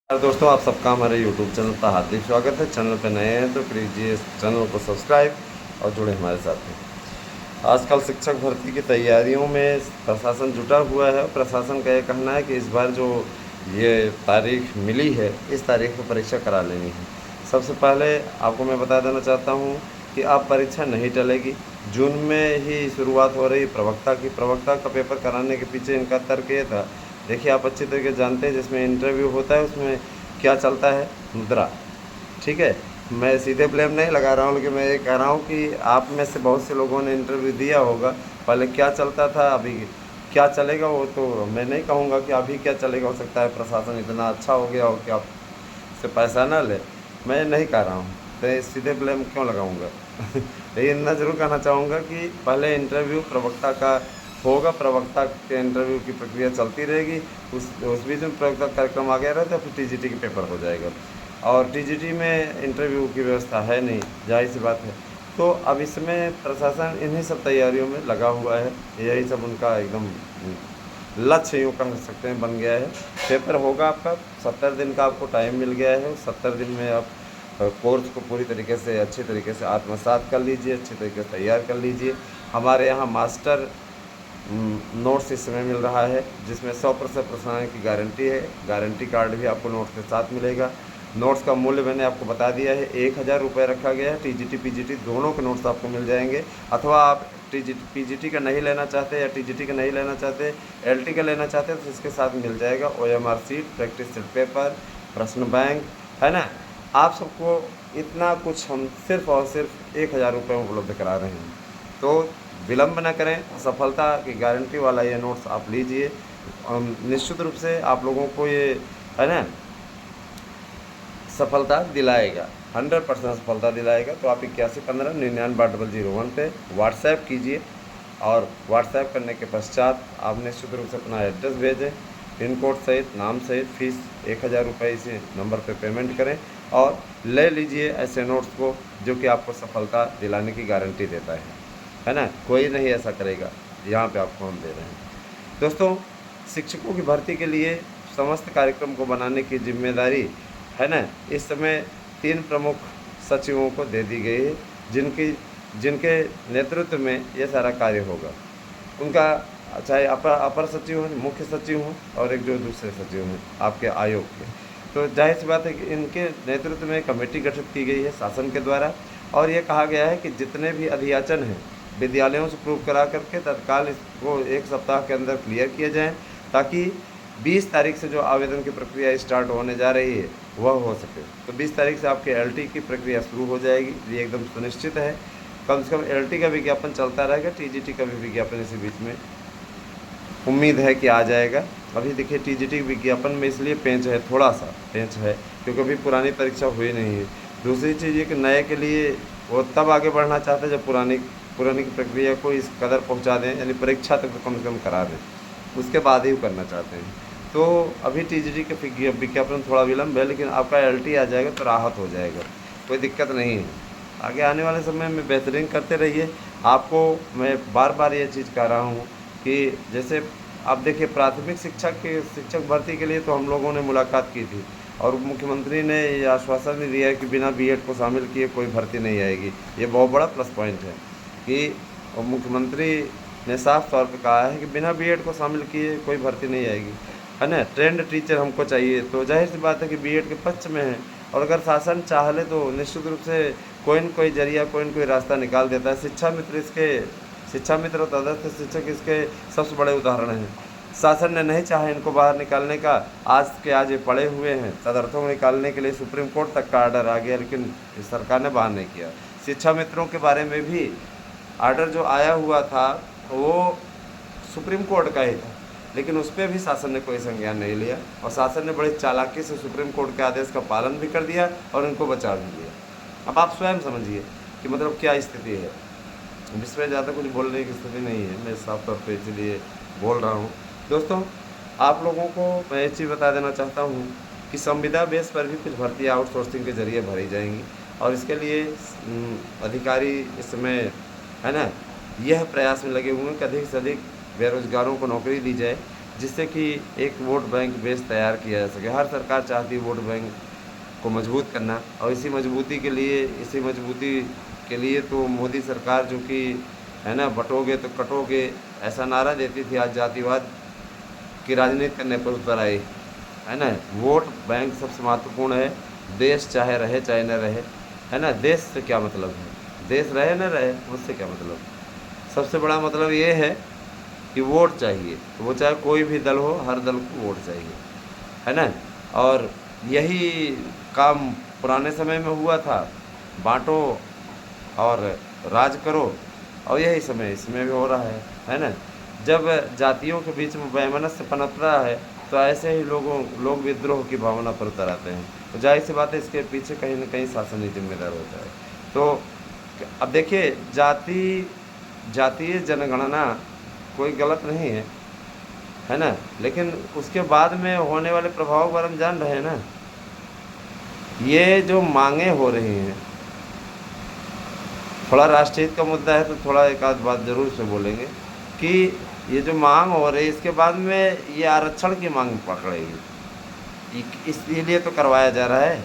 दोस्तों, आप सबका हमारे YouTube चैनल पर हार्दिक स्वागत है। चैनल पर नए हैं तो कीजिए चैनल को सब्सक्राइब और जुड़े हमारे साथ में। आजकल शिक्षक भर्ती की तैयारियों में प्रशासन जुटा हुआ है। प्रशासन का ये कहना है कि इस बार जो ये तारीख मिली है, इस तारीख पर परीक्षा करा लेनी है। सबसे पहले आपको मैं बता देना चाहता हूँ कि अब परीक्षा नहीं टलेगी। जून में ही शुरुआत हो रही प्रवक्ता का पेपर कराने के पीछे इनका तर्क ये था। देखिए, आप अच्छी तरीके से जानते हैं जिसमें इंटरव्यू होता है उसमें क्या चलता है, मुद्रा। ठीक है, मैं सीधे ब्लेम नहीं लगा रहा हूँ, लेकिन मैं ये कह रहा हूँ कि आप में से बहुत से लोगों ने इंटरव्यू दिया होगा। पहले क्या चलता था, अभी क्या चलेगा, वो तो मैं नहीं कहूँगा कि अभी क्या चलेगा। हो सकता है प्रशासन इतना अच्छा हो गया हो कि आप से पैसा ना ले, मैं नहीं कह रहा हूँ, तो सीधे ब्लेम क्यों लगाऊंगा। लेकिन इतना ज़रूर कहना चाहूँगा कि पहले इंटरव्यू प्रवक्ता का होगा, प्रवक्ता के इंटरव्यू की प्रक्रिया चलती रहेगी। उस बीच में प्रवक्ता कार्यक्रम आ गया रहता है, फिर टीजीटी के पेपर हो जाएगा। और टीजीटी में इंटरव्यू की व्यवस्था है नहीं, जाहिर सी बात है। तो अब इसमें प्रशासन इन्हीं सब तैयारियों में लगा हुआ है। यही सब उनका एकदम लक्ष्य यूँ कह सकते हैं बन गया है। पेपर होगा आपका, 70 दिन का आपको टाइम मिल गया है। 70 दिन में आप कोर्स को पूरी तरीके से अच्छी तरीके से आत्मसात कर लीजिए, अच्छी तरीके से तैयार कर लीजिए। हमारे यहाँ मास्टर नोट्स इस समय मिल रहा है, जिसमें 100% प्रसारण की गारंटी है। गारंटी कार्ड भी आपको नोट्स के साथ मिलेगा। नोट्स का मूल्य मैंने आपको बता दिया है, 1000 रुपये रखा गया है। टीजीटी पीजीटी दोनों के नोट्स आपको मिल जाएंगे। अथवा आप टीजीटी पीजीटी का नहीं लेना चाहते या टीजीटी का नहीं लेना चाहते, एलटी का लेना चाहते हैं, तो इसके साथ मिल जाएगा OMR sheet, practice set paper, प्रश्न बैंक, है ना। आप सबको इतना कुछ हम सिर्फ और सिर्फ 1000 रुपये में उपलब्ध करा रहे हैं। तो विलम्ब न करें, सफलता की गारंटी वाला ये नोट्स आप लीजिए। निश्चित रूप से आप लोगों को ये, है ना, सफलता दिलाएगा, 100% सफलता दिलाएगा। तो आप 8115 99 801 पे व्हाट्सएप कीजिए, और व्हाट्सएप करने के पश्चात आप निश्चित रूप से अपना एड्रेस भेजें, पिन कोड सहित, नाम सहित। फीस 1000 रुपये इसी नंबर पे पेमेंट करें और ले लीजिए ऐसे नोट्स को जो कि आपको सफलता दिलाने की गारंटी देता है ना। कोई नहीं ऐसा करेगा, यहाँ पे आपको हम दे रहे हैं। दोस्तों, शिक्षकों की भर्ती के लिए समस्त कार्यक्रम को बनाने की जिम्मेदारी, है ना, इस समय 3 प्रमुख सचिवों को दे दी गई है, जिनके नेतृत्व में ये सारा कार्य होगा। उनका चाहे अपर सचिव हों, मुख्य सचिव हों, और एक जो दूसरे सचिव हैं आपके आयोग के, तो जाहिर सी बात है कि इनके नेतृत्व में कमेटी गठित की गई है शासन के द्वारा। और ये कहा गया है कि जितने भी अध्याचन हैं विद्यालयों से प्रूव करा करके तत्काल इसको 1 सप्ताह के अंदर क्लियर किए जाएँ, ताकि 20 तारीख से जो आवेदन की प्रक्रिया स्टार्ट होने जा रही है वह हो सके। तो 20 तारीख से आपके एलटी की प्रक्रिया शुरू हो जाएगी, ये एकदम सुनिश्चित है। कम से कम एलटी का विज्ञापन चलता रहेगा, टीजीटी का भी विज्ञापन इसी बीच में उम्मीद है कि आ जाएगा। अभी देखिए, टीजीटी विज्ञापन में इसलिए पेंच है, थोड़ा सा पेंच है, क्योंकि अभी पुरानी परीक्षा हुई नहीं है। दूसरी चीज़ ये कि नए के लिए वो तब आगे बढ़ना चाहते हैं जब पुरानी की प्रक्रिया को इस कदर पहुंचा दें, यानी परीक्षा तक तो कम से कम करा दें, उसके बाद ही करना चाहते हैं। तो अभी टीजीटी के विज्ञापन थोड़ा विलम्ब है, लेकिन आपका एलटी आ जाएगा तो राहत हो जाएगा, कोई दिक्कत नहीं है। आगे आने वाले समय में बेहतरीन करते रहिए। आपको मैं बार बार ये चीज़ कह रहा हूँ कि जैसे आप देखिए, प्राथमिक शिक्षक भर्ती के लिए तो हम लोगों ने मुलाकात की थी, और मुख्यमंत्री ने ये आश्वासन भी दिया है कि बिना बीएड को शामिल किए कोई भर्ती नहीं आएगी। ये बहुत बड़ा प्लस पॉइंट है कि मुख्यमंत्री ने साफ तौर पे कहा है कि बिना बीएड को शामिल किए कोई भर्ती नहीं आएगी, है ना। ट्रेंड टीचर हमको चाहिए, तो जाहिर सी बात है कि बीएड के पक्ष में है। और अगर शासन चाह ले तो निश्चित रूप से कोई न कोई जरिया, कोई न कोई रास्ता निकाल देता है। शिक्षा मित्र और तदर्थ शिक्षक इसके सबसे बड़े उदाहरण हैं। शासन ने नहीं चाहा इनको बाहर निकालने का, आज ये पड़े हुए हैं। तदर्थों को निकालने के लिए सुप्रीम कोर्ट तक का आर्डर आ गया, लेकिन सरकार ने बाहर नहीं किया। शिक्षा मित्रों के बारे में भी आर्डर जो आया हुआ था वो सुप्रीम कोर्ट का ही था, लेकिन उस पर भी शासन ने कोई संज्ञान नहीं लिया, और शासन ने बड़ी चालाकी से सुप्रीम कोर्ट के आदेश का पालन भी कर दिया और इनको बचा भी दिया। अब आप स्वयं समझिए कि मतलब क्या स्थिति है। इसमें ज़्यादा कुछ बोलने की स्थिति नहीं है, मैं साफ तौर पर इसलिए बोल रहा हूँ। दोस्तों, आप लोगों को मैं एक चीज़ बता देना चाहता हूँ कि संविदा बेस पर भी कुछ भर्ती आउटसोर्सिंग के जरिए भरी जाएंगी, और इसके लिए अधिकारी इस समय, है ना, यह प्रयास में लगे हुए हैं कि अधिक से अधिक बेरोजगारों को नौकरी दी जाए। जिससे कि एक वोट बैंक बेस तैयार किया जा सके। हर सरकार चाहती है वोट बैंक को मजबूत करना, और इसी मजबूती के लिए तो मोदी सरकार, जो कि है ना, बटोगे तो कटोगे ऐसा नारा देती थी, आज जातिवाद की राजनीति करने पर उतर आई, है ना। वोट बैंक सबसे महत्वपूर्ण है। देश चाहे रहे चाहे न रहे, है ना, देश से क्या मतलब है, देश रहे न रहे उससे क्या मतलब। सबसे बड़ा मतलब ये है कि वोट चाहिए, तो वो चाहे कोई भी दल हो, हर दल को वोट चाहिए, है ना। और यही काम पुराने समय में हुआ था, बांटो और राज करो, और यही समय इसमें भी हो रहा है ना। जब जातियों के बीच में वैमनस्य पनप रहा है, तो ऐसे ही लोग विद्रोह की भावना पर उतर आते हैं। तो जाहिर सी बात है, इसके पीछे कहीं ना कहीं शासन ही जिम्मेदार होता है। तो अब देखिए, जातीय जनगणना कोई गलत नहीं है ना, लेकिन उसके बाद में होने वाले प्रभाव पर हम जान रहे हैं ना। ये जो मांगे हो रही हैं, थोड़ा राष्ट्रहित का मुद्दा है तो थोड़ा एक आध बात जरूर से बोलेंगे कि ये जो मांग हो रही है, इसके बाद में ये आरक्षण की मांग पकड़ेगी, इसलिए तो करवाया जा रहा है।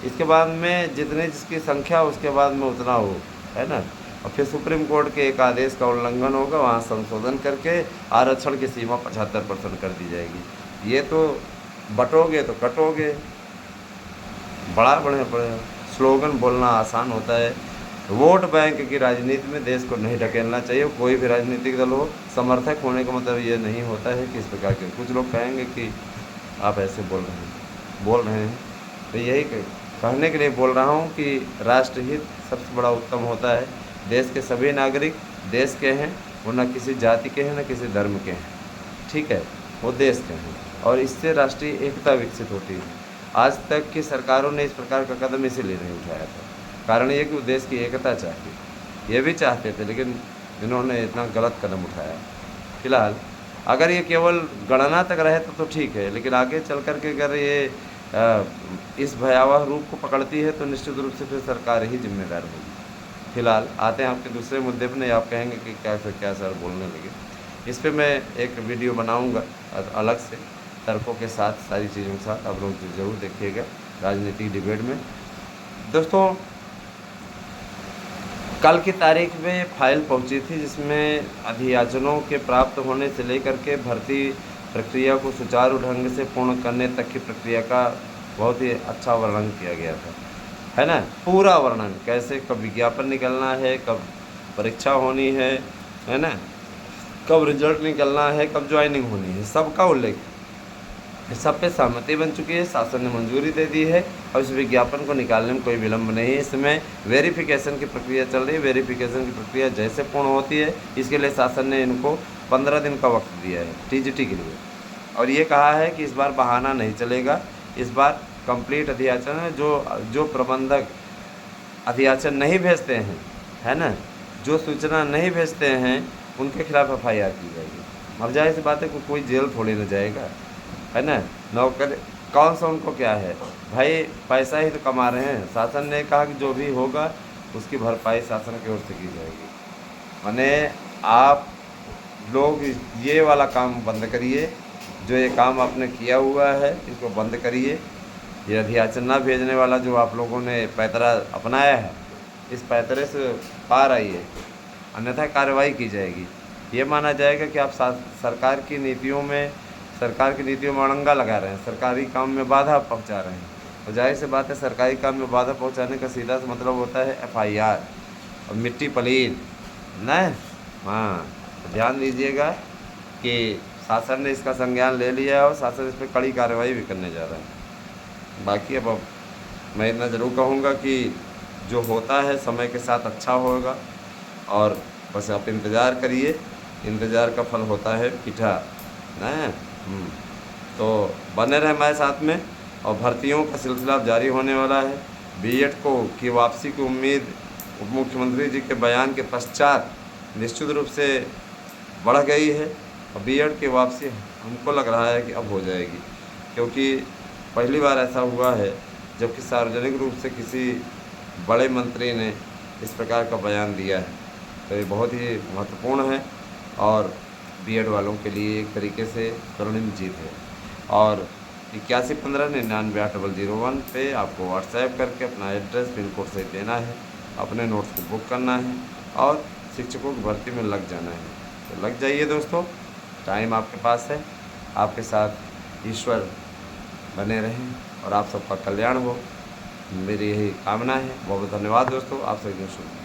इसके बाद में जितनी जिसकी संख्या, उसके बाद में उतना हो, है ना। और फिर सुप्रीम कोर्ट के एक आदेश का उल्लंघन होगा, वहाँ संशोधन करके आरक्षण की सीमा 75% कर दी जाएगी। ये तो बटोगे तो कटोगे, बड़ा बड़े स्लोगन बोलना आसान होता है। वोट बैंक की राजनीति में देश को नहीं ढकेलना चाहिए। कोई भी राजनीतिक दल हो, समर्थक होने का मतलब ये नहीं होता है कि इस प्रकार के, कुछ लोग कहेंगे कि आप ऐसे बोल रहे हैं, तो यही कहने के लिए बोल रहा हूँ कि राष्ट्रहित सबसे बड़ा उत्तम होता है। देश के सभी नागरिक देश के हैं, वो न किसी जाति के हैं न किसी धर्म के हैं, ठीक है, वो देश के हैं, और इससे राष्ट्रीय एकता विकसित होती है। आज तक की सरकारों ने इस प्रकार का कदम इसीलिए नहीं उठाया था, कारण ये कि वो देश की एकता चाहिए, ये भी चाहते थे, लेकिन इन्होंने इतना गलत कदम उठाया। फिलहाल अगर ये केवल गणना तक रहे तो ठीक है, लेकिन आगे चल कर के अगर ये इस भयावह रूप को पकड़ती है तो निश्चित रूप से फिर सरकार ही जिम्मेदार होगी। फिलहाल आते हैं आपके दूसरे मुद्दे पर। नहीं, आप कहेंगे कि क्या सर बोलने लगे, इस पर मैं एक वीडियो बनाऊंगा अलग से, तर्कों के साथ, सारी चीज़ों के साथ। आप लोग ज़रूर देखिएगा राजनीतिक डिबेट में। दोस्तों, कल की तारीख में फाइल पहुंची थी जिसमें अभियाचनों के प्राप्त होने से लेकर के भर्ती प्रक्रिया को सुचारू ढंग से पूर्ण करने तक की प्रक्रिया का बहुत ही अच्छा वर्णन किया गया था, है ना। पूरा वर्णन, कैसे कब विज्ञापन निकलना है, कब परीक्षा होनी है ना, कब रिजल्ट निकलना है, कब ज्वाइनिंग होनी है, सबका उल्लेख, सब पे सहमति बन चुकी है, शासन ने मंजूरी दे दी है, और इस विज्ञापन को निकालने में कोई विलम्ब नहीं है। इसमें वेरिफिकेशन की प्रक्रिया चल रही है। वेरिफिकेशन की प्रक्रिया जैसे पूर्ण होती है, इसके लिए शासन ने इनको 15 दिन का वक्त दिया है टीजीटी के लिए, और ये कहा है कि इस बार बहाना नहीं चलेगा, इस बार कंप्लीट अध्याचन है। जो प्रबंधक अध्याचन नहीं भेजते हैं, है ना, जो सूचना नहीं भेजते हैं, उनके खिलाफ FIR की जाएगी। अब जाहिर सी बात है कि कोई जेल थोड़ी ना जाएगा, है ना। नौकर कौन सा, उनको क्या है भाई, पैसा ही तो कमा रहे हैं। शासन ने कहा कि जो भी होगा उसकी भरपाई शासन की ओर से की जाएगी। माने आप लोग ये वाला काम बंद करिए, जो ये काम आपने किया हुआ है इसको बंद करिए। ये अध्याचन ना भेजने वाला जो आप लोगों ने पैतरा अपनाया है, इस पैतरे से पार आइए, अन्यथा कार्रवाई की जाएगी। ये माना जाएगा कि आप सरकार की नीतियों में अड़ंगा लगा रहे हैं, सरकारी काम में बाधा पहुंचा रहे हैं। तो जाहिर सी बात है, सरकारी काम में बाधा पहुंचाने का सीधा सा मतलब होता है FIR और मिट्टी पलीन न। हाँ, तो ध्यान दीजिएगा कि शासन ने इसका संज्ञान ले लिया है और शासन इस पर कड़ी कार्रवाई भी करने जा रहा है। बाकी अब मैं इतना ज़रूर कहूँगा कि जो होता है समय के साथ अच्छा होगा, और बस आप इंतज़ार करिए, इंतज़ार का फल होता है मीठा न। तो बने रहे हमारे साथ में, और भर्तियों का सिलसिला जारी होने वाला है। बीएड की वापसी की उम्मीद उप मुख्यमंत्री जी के बयान के पश्चात निश्चित रूप से बढ़ गई है, और बीएड की वापसी हमको लग रहा है कि अब हो जाएगी, क्योंकि पहली बार ऐसा हुआ है जबकि सार्वजनिक रूप से किसी बड़े मंत्री ने इस प्रकार का बयान दिया है। तो ये बहुत ही महत्वपूर्ण है, और बीएड वालों के लिए एक तरीके से स्वर्णिम जीत है। और 8115998001 पे आपको व्हाट्सएप करके अपना एड्रेस पिन कोड सहित देना है, अपने नोट्स को बुक करना है और शिक्षकों की भर्ती में लग जाना है। तो लग जाइए दोस्तों, टाइम आपके पास है। आपके साथ ईश्वर बने रहें और आप सबका कल्याण हो, मेरी यही कामना है। बहुत बहुत धन्यवाद दोस्तों, आप सभी को शुभ।